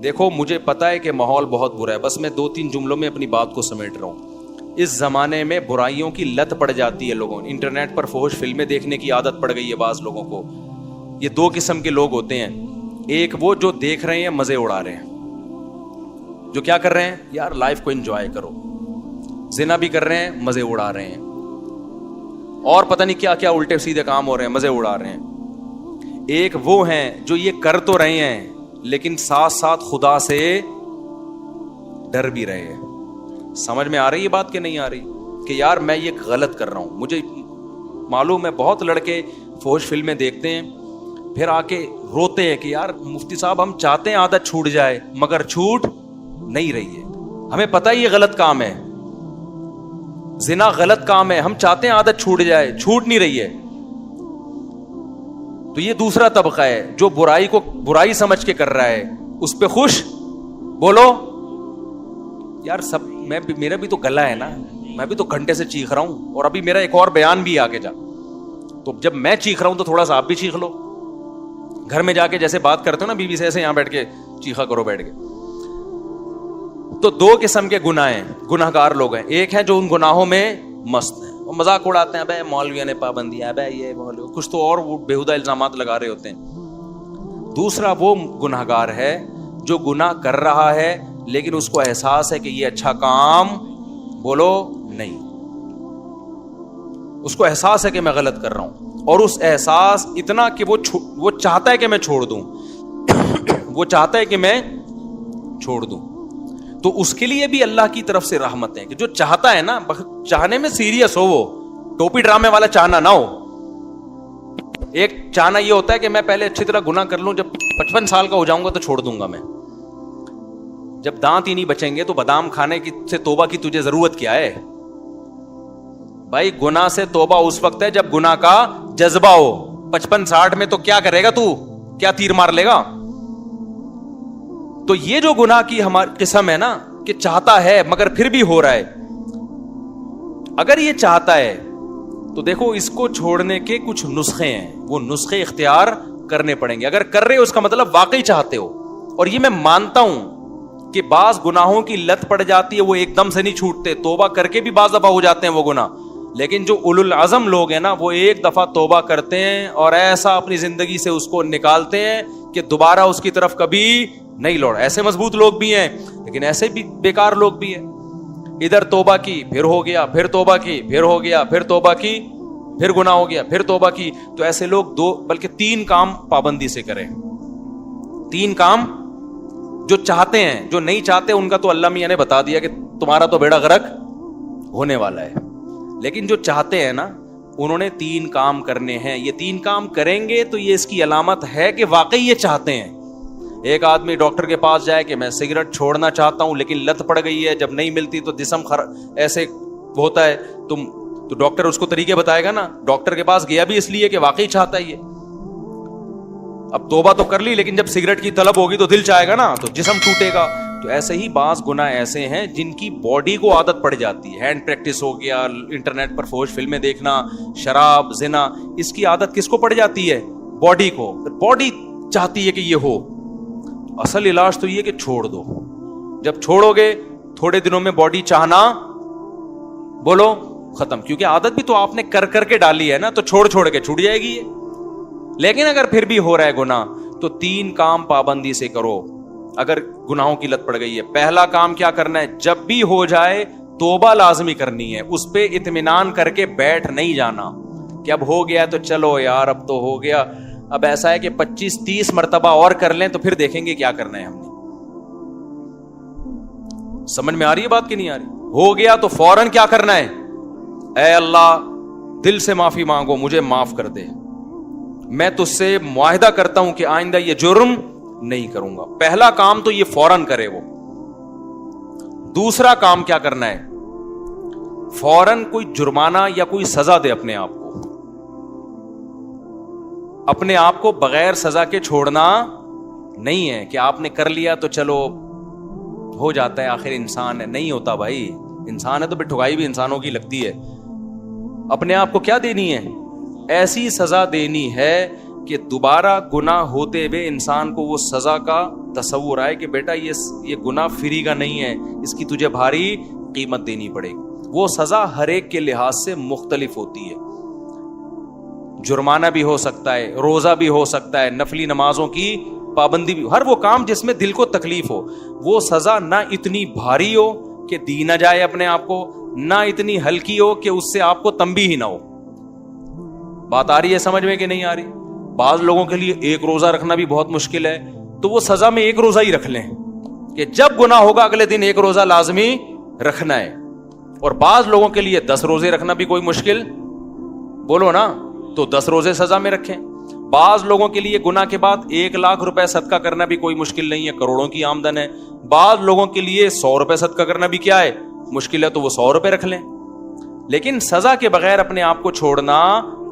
دیکھو مجھے پتا ہے کہ ماحول بہت برا ہے، بس میں 2-3 جملوں میں اپنی بات کو سمیٹ رہا ہوں۔ اس زمانے میں برائیوں کی لت پڑ جاتی ہے لوگوں، انٹرنیٹ پر فحش فلمیں دیکھنے کی عادت پڑ گئی ہے بعض لوگوں کو۔ یہ 2 قسم کے لوگ ہوتے ہیں، ایک وہ جو دیکھ رہے ہیں مزے اڑا رہے ہیں، جو کیا کر رہے ہیں، یار لائف کو انجوائے کرو، زنا بھی کر رہے ہیں، مزے اڑا رہے ہیں، اور پتہ نہیں کیا کیا الٹے سیدھے کام ہو رہے ہیں، مزے اڑا رہے ہیں۔ ایک وہ ہیں جو یہ کر تو رہے ہیں لیکن ساتھ ساتھ خدا سے ڈر بھی رہے ہیں۔ سمجھ میں آ رہی ہے بات کہ نہیں آ رہی، کہ یار میں یہ غلط کر رہا ہوں۔ مجھے معلوم ہے بہت لڑکے فحش فلمیں دیکھتے ہیں، پھر آ کے روتے ہیں کہ یار مفتی صاحب ہم چاہتے ہیں عادت چھوٹ جائے مگر چھوٹ نہیں رہی ہے، ہمیں پتہ ہے یہ غلط کام ہے، زنا غلط کام ہے، ہم چاہتے ہیں عادت چھوٹ جائے، چھوٹ نہیں رہی ہے۔ تو یہ دوسرا طبقہ ہے جو برائی کو برائی سمجھ کے کر رہا ہے، اس پہ خوش بولو یار سب، میرا بھی تو گلا ہے نا، میں بھی تو گھنٹے سے چیخ رہا ہوں، اور ابھی میرا ایک اور بیان بھی آگے جا، تو جب میں چیخ رہا ہوں تو تھوڑا سا آپ بھی چیخ لو، گھر میں جا کے جیسے بات کرتے ہو نا بیوی سے، ایسے یہاں بیٹھ کے چیخا کرو بیٹھ کے۔ تو 2 قسم کے گناہ ہیں، گناہ گار لوگ ہیں، ایک ہے جو ان گناہوں میں مست ہیں، وہ مذاق اڑاتے ہیں، بھائی مولویوں نے پابندی ہے، بھائی یہ مولوی کچھ تو اور وہ بیہودہ الزامات لگا رہے ہوتے ہیں۔ دوسرا وہ گناہ گار ہے جو گناہ کر رہا ہے لیکن اس کو احساس ہے کہ یہ اچھا کام بولو نہیں، اس کو احساس ہے کہ میں غلط کر رہا ہوں، اور اس احساس اتنا کہ وہ چاہتا ہے کہ میں چھوڑ دوں وہ چاہتا ہے کہ میں چھوڑ دوں۔ تو اس کے لیے بھی اللہ کی طرف سے رحمت ہے کہ جو چاہتا ہے نا، چاہنے میں سیریس ہو، وہ ٹوپی ڈرامے والا چاہنا نہ ہو۔ ایک چاہنا یہ ہوتا ہے کہ میں پہلے اچھی طرح گناہ کر لوں، جب 55 سال کا ہو جاؤں گا تو چھوڑ دوں گا میں، جب دانت ہی نہیں بچیں گے تو بادام کھانے کی سے توبہ کی تجھے ضرورت کیا ہے بھائی؟ گناہ سے توبہ اس وقت ہے جب گناہ کا جذبہ ہو، 55-60 میں تو کیا کرے گا تو، کیا تیر مار لے گا؟ تو یہ جو گناہ کی ہماری قسم ہے نا کہ چاہتا ہے مگر پھر بھی ہو رہا ہے، اگر یہ چاہتا ہے تو دیکھو اس کو چھوڑنے کے کچھ نسخے ہیں، وہ نسخے اختیار کرنے پڑیں گے۔ اگر کر رہے ہو اس کا مطلب واقعی چاہتے ہو، اور یہ میں مانتا ہوں کہ بعض گناہوں کی لت پڑ جاتی ہے، وہ ایک دم سے نہیں چھوٹتے، توبہ کر کے بھی بعض دفعہ ہو جاتے ہیں وہ گناہ، لیکن جو اولو العزم لوگ ہیں نا وہ ایک دفعہ توبہ کرتے ہیں اور ایسا اپنی زندگی سے اس کو نکالتے ہیں کہ دوبارہ اس کی طرف کبھی نہیں لوٹ۔ ایسے مضبوط لوگ بھی ہیں لیکن ایسے بھی بیکار لوگ بھی ہیں، ادھر توبہ کی پھر ہو گیا، پھر توبہ کی پھر ہو گیا، پھر توبہ کی پھر گناہ ہو گیا، پھر توبہ کی۔ تو ایسے لوگ 2 بلکہ 3 کام پابندی سے کریں، 3 کام جو چاہتے ہیں، جو نہیں چاہتے ان کا تو اللہ میاں نے بتا دیا کہ تمہارا تو بیڑا غرق ہونے والا ہے، لیکن جو چاہتے ہیں نا انہوں نے 3 کام کرنے ہیں۔ یہ 3 کام کریں گے تو یہ اس کی علامت ہے کہ واقعی یہ چاہتے ہیں۔ ایک آدمی ڈاکٹر کے پاس جائے کہ میں سگریٹ چھوڑنا چاہتا ہوں لیکن لت پڑ گئی ہے، جب نہیں ملتی تو جسم ایسے ہوتا ہے، تو ڈاکٹر اس کو طریقے بتائے گا نا۔ ڈاکٹر کے پاس گیا بھی اس لیے کہ واقعی چاہتا ہے یہ، اب توبہ تو کر لی لیکن جب سگریٹ کی طلب ہوگی تو دل چاہے گا نا، تو جسم ٹوٹے گا۔ تو ایسے ہی بعض گناہ ایسے ہیں جن کی باڈی کو عادت پڑ جاتی ہے، ہینڈ پریکٹس ہو گیا، انٹرنیٹ پر فحش فلمیں دیکھنا، شراب، زنا، اس کی عادت کس کو پڑ جاتی ہے؟ باڈی کو۔ باڈی چاہتی ہے کہ یہ ہو، اصل علاج تو یہ کہ چھوڑ دو۔ جب چھوڑو گے تھوڑے دنوں میں باڈی چاہنا بولو ختم، کیونکہ عادت بھی تو آپ نے کر کر کے ڈالی ہے نا، تو چھوڑ کے چھوٹ جائے گی یہ۔ لیکن اگر پھر بھی ہو رہا ہے گناہ تو 3 کام پابندی سے کرو اگر گناہوں کی لت پڑ گئی ہے۔ پہلا کام کیا کرنا ہے؟ جب بھی ہو جائے توبہ لازمی کرنی ہے، اس پہ اطمینان کر کے بیٹھ نہیں جانا کہ اب ہو گیا تو چلو یار اب تو ہو گیا، اب ایسا ہے کہ 25-30 مرتبہ اور کر لیں تو پھر دیکھیں گے کیا کرنا ہے ہم نے۔ سمجھ میں آ رہی ہے بات کہ نہیں آ رہی؟ ہو گیا تو فوراً کیا کرنا ہے؟ اے اللہ دل سے معافی مانگو، مجھے معاف کر دے، میں تجھ سے معاہدہ کرتا ہوں کہ آئندہ یہ جرم نہیں کروں گا۔ پہلا کام تو یہ فوراً کرے وہ۔ دوسرا کام کیا کرنا ہے؟ فوراً کوئی جرمانہ یا کوئی سزا دے اپنے آپ کو، اپنے آپ کو بغیر سزا کے چھوڑنا نہیں ہے کہ آپ نے کر لیا تو چلو ہو جاتا ہے، آخر انسان ہے۔ نہیں ہوتا بھائی، انسان ہے تو پھر ٹھگائی بھی انسانوں کی لگتی ہے۔ اپنے آپ کو کیا دینی ہے؟ ایسی سزا دینی ہے کہ دوبارہ گناہ ہوتے ہوئے انسان کو وہ سزا کا تصور آئے کہ بیٹا یہ گناہ فری کا نہیں ہے, اس کی تجھے بھاری قیمت دینی پڑے گی. وہ سزا ہر ایک کے لحاظ سے مختلف ہوتی ہے. جرمانہ بھی ہو سکتا ہے, روزہ بھی ہو سکتا ہے, نفلی نمازوں کی پابندی بھی, ہر وہ کام جس میں دل کو تکلیف ہو. وہ سزا نہ اتنی بھاری ہو کہ دی نہ جائے اپنے آپ کو, نہ اتنی ہلکی ہو کہ اس سے آپ کو تنبیہ ہی نہ ہو. بات آ رہی ہے سمجھ میں کہ نہیں آ رہی؟ بعض لوگوں کے لیے ایک روزہ رکھنا بھی بہت مشکل ہے, تو وہ سزا میں ایک روزہ ہی رکھ لیں کہ جب گناہ ہوگا اگلے دن ایک روزہ لازمی رکھنا ہے. اور بعض لوگوں کے لیے 10 روزے رکھنا بھی کوئی مشکل, بولو نا, تو 10 روزے سزا میں رکھیں. بعض لوگوں کے لیے گناہ کے بعد 1 لاکھ روپے صدقہ کرنا بھی کوئی مشکل نہیں ہے, کروڑوں کی آمدن ہے. بعض لوگوں کے لیے 100 روپے صدقہ کرنا بھی کیا ہے, مشکل ہے, تو وہ 100 روپے رکھ لیں. لیکن سزا کے بغیر اپنے آپ کو چھوڑنا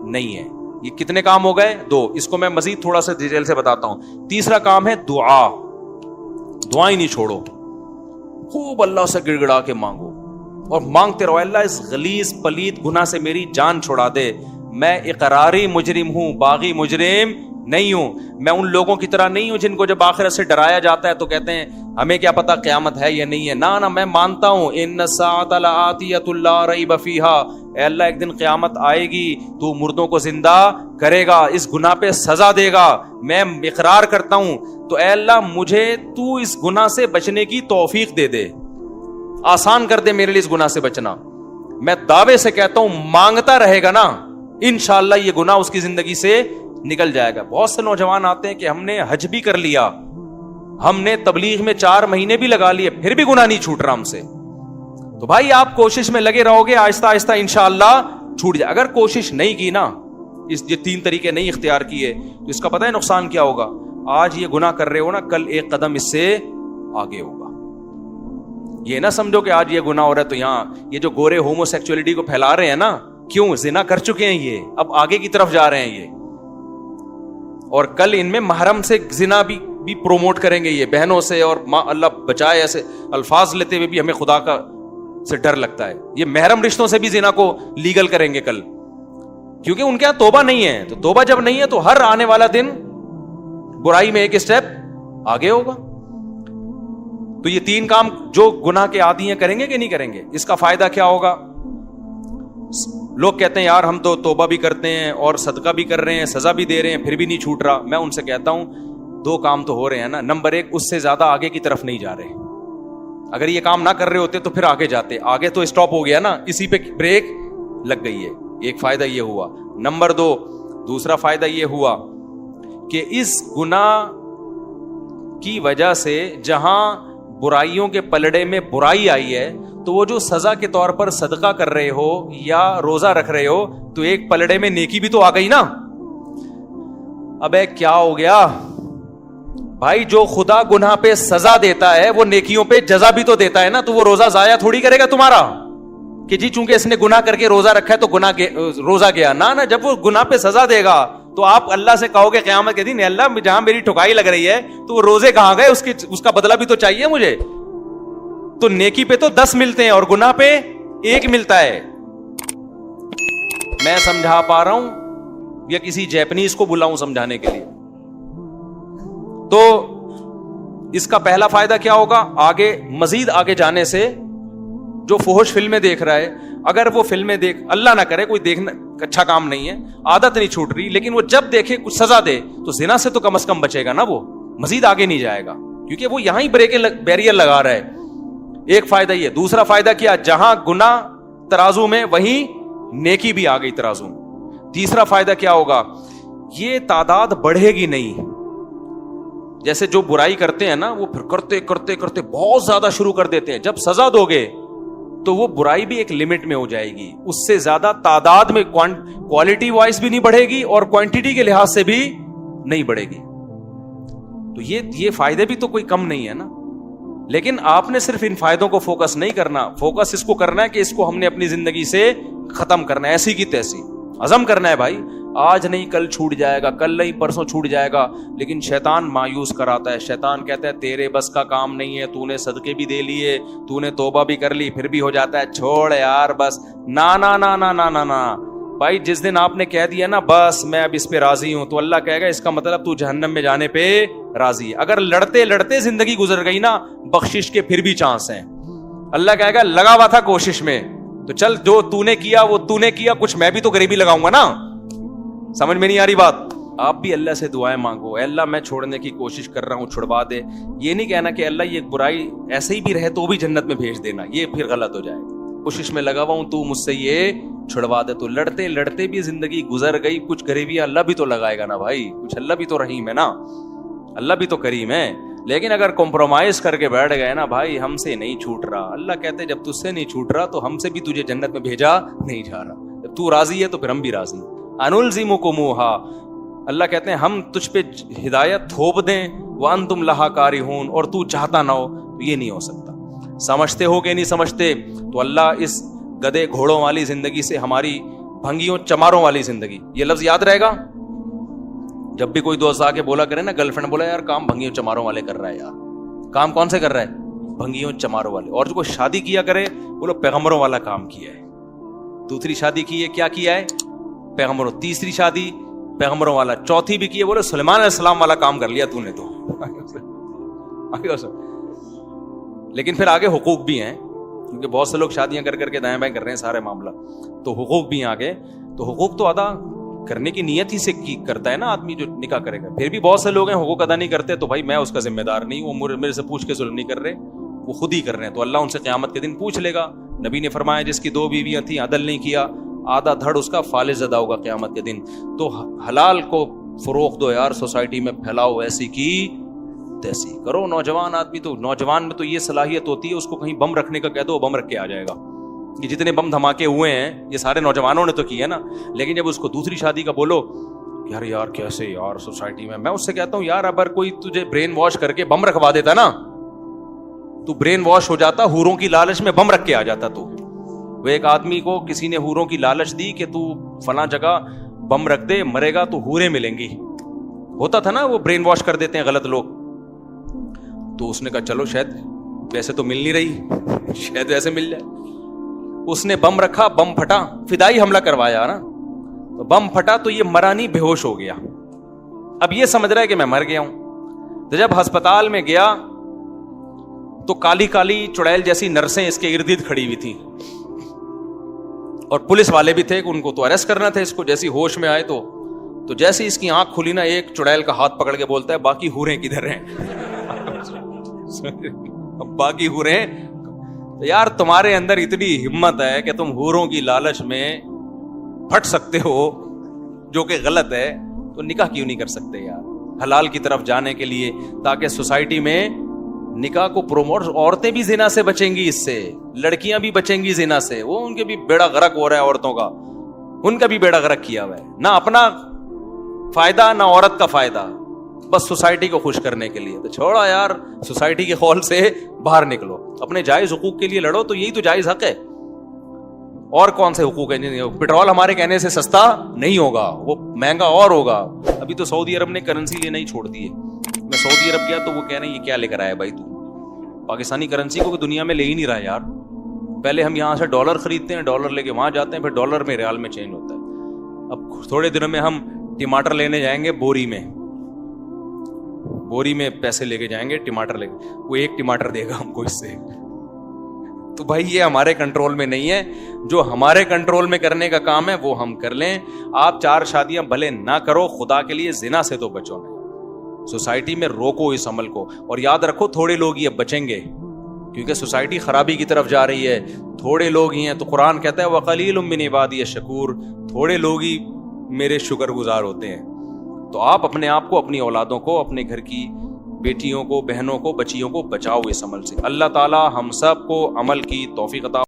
نہیں ہے. یہ کتنے کام ہو گئے؟ 2. اس کو میں مزید تھوڑا سا ڈیٹیل سے بتاتا ہوں. تیسرا کام ہے دعا. دعائیں نہیں چھوڑو, خوب اللہ سے گڑ گڑا کے مانگو اور مانگتے رہو, اللہ اس غلیظ پلید گناہ سے میری جان چھڑا دے. میں اقراری مجرم ہوں, باغی مجرم نہیں ہوں. میں ان لوگوں کی طرح نہیں ہوں جن کو جب آخرت سے ڈرایا جاتا ہے تو کہتے ہیں ہمیں کیا پتا قیامت ہے یا نہیں ہے. نہ میں مانتا ہوں ان الساعۃ لآتیۃ لا ریب فیہا, اے اللہ ایک دن قیامت آئے گی, تو مردوں کو زندہ کرے گا, اس گناہ پہ سزا دے گا, میں اقرار کرتا ہوں. تو اے اللہ مجھے تو اس گناہ سے بچنے کی توفیق دے دے, آسان کر دے میرے لیے اس گناہ سے بچنا. میں دعوے سے کہتا ہوں مانگتا رہے گا نا, انشاءاللہ یہ گناہ اس کی زندگی سے نکل جائے گا. بہت سے نوجوان آتے ہیں کہ ہم نے حج بھی کر لیا, ہم نے تبلیغ میں 4 مہینے بھی لگا لیے, پھر بھی گناہ نہیں چھوٹ رہا ہم سے. تو بھائی آپ کوشش میں لگے رہو گے, آہستہ آہستہ انشاءاللہ چھوٹ جائے. اگر کوشش نہیں کی نا, یہ 3 طریقے نہیں اختیار کیے, تو اس کا پتہ ہے نقصان کیا ہوگا؟ آج یہ گناہ کر رہے ہو نا, کل ایک قدم اس سے آگے ہوگا. یہ نہ سمجھو کہ آج یہ گناہ ہو رہا ہے تو یہاں یہ جو گورے ہومو سیکچولیٹی کو پھیلا رہے ہیں نا, کیوں؟ زنا کر چکے ہیں یہ, اب آگے کی طرف جا رہے ہیں یہ, اور کل ان میں محرم سے زنا بھی پروموٹ کریں گے یہ بہنوں سے, اور اللہ بچائے ایسے الفاظ لیتے ہوئے بھی ہمیں خدا کا سے ڈر لگتا ہے. یہ محرم رشتوں سے بھی زنا کو لیگل کریں گے کل, کیونکہ ان کے یہاں توبہ نہیں ہے. تو توبہ جب نہیں ہے تو ہر آنے والا دن برائی میں ایک اسٹیپ آگے ہوگا. تو یہ 3 کام جو گناہ کے عادی ہیں کریں گے کہ نہیں کریں گے؟ اس کا فائدہ کیا ہوگا؟ لوگ کہتے ہیں یار ہم تو توبہ بھی کرتے ہیں اور صدقہ بھی کر رہے ہیں, سزا بھی دے رہے ہیں, پھر بھی نہیں چھوٹ رہا. میں ان سے کہتا ہوں 2 کام تو ہو رہے ہیں نا. نمبر 1, اس سے زیادہ آگے کی طرف نہیں جا رہے. اگر یہ کام نہ کر رہے ہوتے تو پھر آگے جاتے. آگے تو اسٹاپ ہو گیا نا, اسی پہ بریک لگ گئی ہے. ایک فائدہ یہ ہوا. نمبر 2, دوسرا فائدہ یہ ہوا کہ اس گناہ کی وجہ سے جہاں برائیوں کے پلڑے میں برائی آئی ہے, تو وہ جو سزا کے طور پر صدقہ کر رہے ہو یا روزہ رکھ رہے ہو, تو ایک پلڑے میں نیکی بھی تو آ گئی نا. ابے کیا ہو گیا بھائی؟ جو خدا گناہ پہ سزا دیتا ہے وہ نیکیوں پہ جزا بھی تو دیتا ہے نا. تو وہ روزہ ضائع تھوڑی کرے گا تمہارا کہ جی چونکہ اس نے گناہ کر کے روزہ رکھا ہے تو روزہ گیا. نہ جب وہ گناہ پہ سزا دے گا تو آپ اللہ سے کہو گے قیامت کے دن, اللہ جہاں میری ٹھکائی لگ رہی ہے تو وہ روزے کہاں گئے, اس کا بدلہ بھی تو چاہیے مجھے. تو نیکی پہ تو 10 ملتے ہیں اور گناہ پہ 1 ملتا ہے. میں سمجھا پا رہا ہوں یا کسی جیپنیز کو بلاؤں سمجھانے کے لیے؟ تو اس کا پہلا فائدہ کیا ہوگا؟ آگے مزید آگے جانے سے جو فحش فلمیں دیکھ رہا ہے, اگر وہ فلمیں دیکھ, اللہ نہ کرے کوئی دیکھنا اچھا کام نہیں ہے, عادت نہیں چھوٹ رہی, لیکن وہ جب دیکھے کچھ سزا دے تو زنا سے تو کم از کم بچے گا نا, وہ مزید آگے نہیں جائے گا کیونکہ وہ یہاں ہی بیریئر لگا رہا ہے. ایک فائدہ یہ. دوسرا فائدہ کیا؟ جہاں گناہ ترازو میں وہیں نیکی بھی آ گئی ترازو میں. تیسرا فائدہ کیا ہوگا؟ یہ تعداد بڑھے گی نہیں. جیسے جو برائی کرتے ہیں نا وہ پھر کرتے کرتے کرتے بہت زیادہ شروع کر دیتے ہیں. جب سزا دو گے تو وہ برائی بھی ایک لمٹ میں ہو جائے گی, اس سے زیادہ تعداد میں کوالٹی وائز بھی نہیں بڑھے گی اور کوانٹٹی کے لحاظ سے بھی نہیں بڑھے گی. تو یہ فائدے بھی تو کوئی کم نہیں ہے نا. لیکن آپ نے صرف ان فائدوں کو فوکس نہیں کرنا, فوکس اس کو کرنا ہے کہ اس کو ہم نے اپنی زندگی سے ختم کرنا ہے, ایسی کی تیسی عزم کرنا ہے بھائی. آج نہیں کل چھوٹ جائے گا, کل نہیں پرسوں چھوٹ جائے گا. لیکن شیطان مایوس کراتا ہے, شیطان کہتا ہے تیرے بس کا کام نہیں ہے, تو نے صدقے بھی دے لیے, تو نے توبہ بھی کر لی, پھر بھی ہو جاتا ہے چھوڑ یار بس. نا نا نا نا نا نا نا, بھائی جس دن آپ نے کہہ دیا نا بس میں اب اس پہ راضی ہوں، تو اللہ کہے گا اس کا مطلب تو جہنم میں جانے پہ راضی ہے۔ اگر لڑتے لڑتے زندگی گزر گئی نا، بخشش کے پھر بھی چانس ہیں۔ اللہ کہے گا لگا ہوا تھا کوشش میں، تو چل جو تو نے کیا وہ تو نے کیا، کچھ میں بھی تو غریبی لگاؤں گا نا۔ سمجھ میں نہیں آ رہی بات؟ آپ بھی اللہ سے دعائیں مانگو، اے اللہ میں چھوڑنے کی کوشش کر رہا ہوں، چھڑوا دے۔ یہ نہیں کہنا کہ اللہ یہ برائی ایسے ہی بھی رہے تو بھی جنت میں بھیج دینا، یہ پھر غلط ہو جائے گا۔ کوشش میں لگا ہوا ہوں تو مجھ سے یہ چھڑوا دے۔ تو لڑتے لڑتے بھی زندگی گزر گئی، کچھ غریبیاں اللہ بھی تو لگائے گا نا بھائی، کچھ اللہ بھی تو رحیم ہے نا، اللہ بھی تو کریم ہے۔ لیکن اگر کمپرومائز کر کے بیٹھ گئے نا بھائی ہم سے نہیں چھوٹ رہا، اللہ کہتے جب تجھ سے نہیں چھوٹ رہا تو ہم سے بھی تجھے جنت میں بھیجا نہیں جا رہا۔ جب تو راضی ہے تو پھر ہم بھی راضی ہیں۔ انلزمکموہا، اللہ کہتے ہیں ہم تجھ پہ ہدایت تھوپ دیں، وانتم لہا کارہون، اور تو چاہتا نہ ہو، تو یہ نہیں ہو سکتا۔ سمجھتے ہو کہ نہیں سمجھتے؟ تو اللہ اس گدے گھوڑوں والی زندگی سے ہماری بھنگیوں چماروں والی زندگی، یہ لفظ یاد رہے گا۔ جب بھی کوئی دوست آ کے بولا کرے نا، گرل فرینڈ بولا یار کام بھنگیوں چماروں والے کر رہا ہے، یار کام کون سے کر رہا ہے؟ بھنگیوں چماروں والے۔ اور جو کوئی شادی کیا کرے بولو پیغمبروں والا کام کیا ہے۔ دوسری شادی کی ہے، کیا کیا ہے؟ پیغمبروں۔ تیسری شادی پیغمبروں والا۔ چوتھی بھی کی ہے، بولو سلیمان علیہ السلام والا کام کر لیا تو نے تو۔ لیکن پھر آگے حقوق بھی ہیں، کیونکہ بہت سے لوگ شادیاں کر کر کے دائیں بائیں کر رہے ہیں سارے معاملہ، تو حقوق بھی ہیں آگے۔ تو حقوق تو ادا کرنے کی نیت ہی سے کرتا ہے نا آدمی جو نکاح کرے گا۔ پھر بھی بہت سے لوگ ہیں حقوق ادا نہیں کرتے، تو بھائی میں اس کا ذمہ دار نہیں ہوں، وہ میرے سے پوچھ کے ظلم نہیں کر رہے، وہ خود ہی کر رہے ہیں، تو اللہ ان سے قیامت کے دن پوچھ لے گا۔ نبی نے فرمایا جس کی 2 بیویاں تھیں عدل نہیں کیا، آدھا دھڑ اس کا فالج زدہ ہوگا قیامت کے دن۔ تو حلال کو فروغ دو یار، سوسائٹی میں پھیلاؤ، ایسی کی تیسی کرو۔ نوجوان آدمی تو، نوجوان میں تو یہ صلاحیت ہوتی ہے، اس کو کہیں بم رکھنے کا کہہ دو بم رکھ کے آ جائے گا۔ یہ جتنے بم دھماکے ہوئے ہیں یہ سارے نوجوانوں نے تو کیے نا۔ لیکن جب اس کو دوسری شادی کا بولو، یار کیسے یار سوسائٹی میں اس سے کہتا ہوں یار اگر کوئی تجھے برین واش کر کے بم رکھوا دیتا نا، تو برین واش ہو جاتا، حوروں کی لالچ میں بم رکھ کے آ جاتا۔ تو وہ ایک آدمی کو کسی نے حوروں کی لالچ دی کہ تو فلاں جگہ بم رکھ دے، مرے گا تو حوریں ملیں گی، ہوتا تھا نا، وہ برین واش کر دیتے ہیں غلط لوگ۔ تو اس نے کہا چلو شاید ویسے تو مل نہیں رہی، شاید ویسے مل جائے۔ اس نے بم رکھا، بم پھٹا، فدائی حملہ کروایا نا، تو بم پھٹا تو یہ مرا نہیں، بے ہوش ہو گیا۔ اب یہ سمجھ رہا ہے کہ میں مر گیا ہوں۔ تو جب ہسپتال میں گیا تو کالی کالی چڑیل جیسی نرسیں اس کے ارد گرد کھڑی ہوئی تھیں، اور پولیس والے بھی تھے کہ ان کو تو اریسٹ کرنا تھا اس کو۔ جیسی ہوش میں آئے تو جیسے اس کی آنکھ کھلی نا، ایک چڑیل کا ہاتھ پکڑ کے بولتا ہے باقی حوریں کدھر ہیں؟ باقی حوریں؟ تو یار تمہارے اندر اتنی ہمت ہے کہ تم حوروں کی لالچ میں پھٹ سکتے ہو، جو کہ غلط ہے، تو نکاح کیوں نہیں کر سکتے یار حلال کی طرف جانے کے لیے، تاکہ سوسائٹی میں نکاح کو پروموٹ۔ عورتیں بھی زنا سے بچیں گی، اس سے لڑکیاں بھی بچیں گی زنا سے۔ وہ ان کے بھی بیڑا غرق ہو رہا ہے عورتوں کا، ان کا بھی بیڑا غرق کیا ہوا ہے، نہ اپنا فائدہ نہ عورت کا فائدہ، بس سوسائٹی کو خوش کرنے کے لیے۔ تو چھوڑا یار، سوسائٹی کے خول سے باہر نکلو، اپنے جائز حقوق کے لیے لڑو، تو یہی تو جائز حق ہے۔ اور کون سے حقوق ہیں؟ پیٹرول ہمارے کہنے سے سستا نہیں ہوگا، وہ مہنگا اور ہوگا۔ ابھی تو سعودی عرب نے کرنسی لینا ہی چھوڑ دی ہے۔ میں سعودی عرب گیا تو وہ کہہ رہے ہیں یہ کیا لے کر آیا بھائی، تو پاکستانی کرنسی کو دنیا میں لے ہی نہیں رہا یار۔ پہلے ہم یہاں سے ڈالر خریدتے ہیں، ڈالر لے کے وہاں جاتے ہیں، پھر ڈالر میں ریال میں چینج ہوتا ہے۔ اب تھوڑے دنوں میں ہم ٹماٹر لینے جائیں گے بوری میں پیسے لے کے جائیں گے ٹماٹر لے کے، وہ 1 ٹماٹر دے گا ہم کو اس سے۔ تو بھائی یہ ہمارے کنٹرول میں نہیں ہے، جو ہمارے کنٹرول میں کرنے کا کام ہے وہ ہم کر لیں۔ آپ 4 شادیاں بھلے نہ کرو، خدا کے لیے زنا سے تو بچو نہیں، سوسائٹی میں روکو اس عمل کو۔ اور یاد رکھو تھوڑے لوگ یہ بچیں گے، کیونکہ سوسائٹی خرابی کی طرف جا رہی ہے، تھوڑے لوگ ہی ہیں۔ تو قرآن کہتا ہے وَقَلِيلٌ مِّنْ عِبَادِيَ الشَّكُورُ، تھوڑے لوگ ہی میرے شکر گزار ہوتے ہیں۔ تو آپ اپنے آپ کو، اپنی اولادوں کو، اپنے گھر کی بیٹیوں کو، بہنوں کو، بچیوں کو بچاؤ اس عمل سے۔ اللہ تعالی ہم سب کو عمل کی توفیق عطا